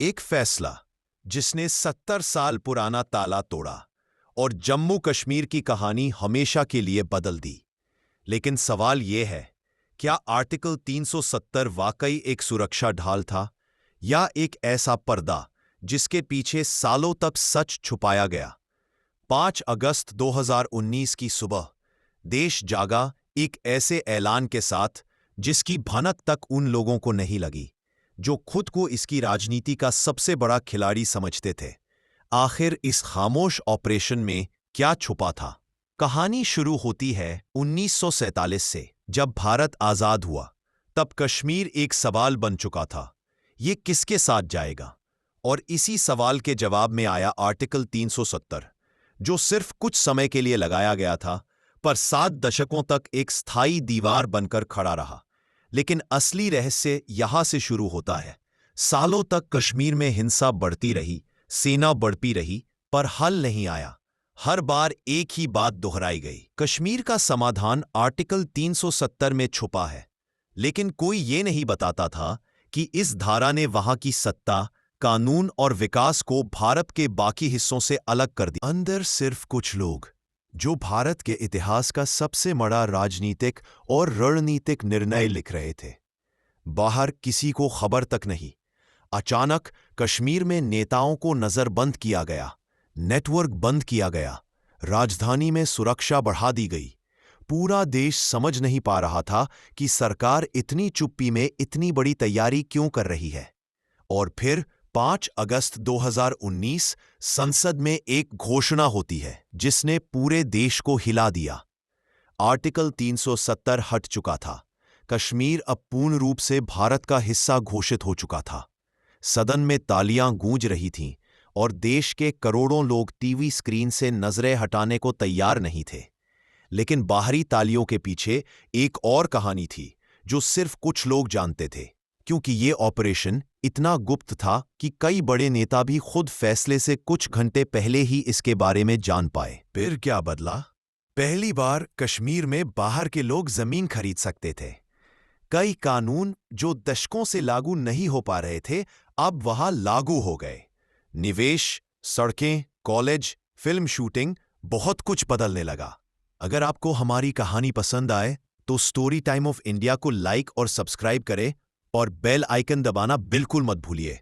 एक फैसला जिसने 70 साल पुराना ताला तोड़ा और जम्मू कश्मीर की कहानी हमेशा के लिए बदल दी। लेकिन सवाल यह है, क्या आर्टिकल 370 वाकई एक सुरक्षा ढाल था या एक ऐसा पर्दा जिसके पीछे सालों तक सच छुपाया गया? 5 अगस्त 2019 की सुबह देश जागा एक ऐसे ऐलान के साथ जिसकी भनक तक उन लोगों को नहीं लगी जो खुद को इसकी राजनीति का सबसे बड़ा खिलाड़ी समझते थे। आखिर इस खामोश ऑपरेशन में क्या छुपा था? कहानी शुरू होती है 1947 से, जब भारत आजाद हुआ। तब कश्मीर एक सवाल बन चुका था, ये किसके साथ जाएगा? और इसी सवाल के जवाब में आया आर्टिकल 370, जो सिर्फ कुछ समय के लिए लगाया गया था, पर 7 दशकों तक एक स्थायी दीवार बनकर खड़ा रहा। लेकिन असली रहस्य यहां से शुरू होता है। सालों तक कश्मीर में हिंसा बढ़ती रही, सेना बढ़ती रही, पर हल नहीं आया। हर बार एक ही बात दोहराई गई, कश्मीर का समाधान आर्टिकल 370 में छुपा है। लेकिन कोई ये नहीं बताता था कि इस धारा ने वहां की सत्ता, कानून और विकास को भारत के बाकी हिस्सों से अलग कर दिया। अंदर सिर्फ कुछ लोग, जो भारत के इतिहास का सबसे बड़ा राजनीतिक और रणनीतिक निर्णय लिख रहे थे। बाहर किसी को खबर तक नहीं। अचानक कश्मीर में नेताओं को नजरबंद किया गया, नेटवर्क बंद किया गया, राजधानी में सुरक्षा बढ़ा दी गई। पूरा देश समझ नहीं पा रहा था कि सरकार इतनी चुप्पी में इतनी बड़ी तैयारी क्यों कर रही है। और फिर 5 अगस्त 2019 संसद में एक घोषणा होती है जिसने पूरे देश को हिला दिया। आर्टिकल 370 हट चुका था। कश्मीर अब पूर्ण रूप से भारत का हिस्सा घोषित हो चुका था। सदन में तालियां गूंज रही थीं और देश के करोड़ों लोग टीवी स्क्रीन से नजरें हटाने को तैयार नहीं थे। लेकिन बाहरी तालियों के पीछे एक और कहानी थी जो सिर्फ कुछ लोग जानते थे, क्योंकि ये ऑपरेशन इतना गुप्त था कि कई बड़े नेता भी खुद फैसले से कुछ घंटे पहले ही इसके बारे में जान पाए। फिर क्या बदला? पहली बार कश्मीर में बाहर के लोग जमीन खरीद सकते थे। कई कानून जो दशकों से लागू नहीं हो पा रहे थे, अब वहां लागू हो गए। निवेश, सड़कें, कॉलेज, फिल्म शूटिंग, बहुत कुछ बदलने लगा। अगर आपको हमारी कहानी पसंद आए तो स्टोरी टाइम ऑफ इंडिया को लाइक और सब्सक्राइब करें और बेल आइकन दबाना बिल्कुल मत भूलिए।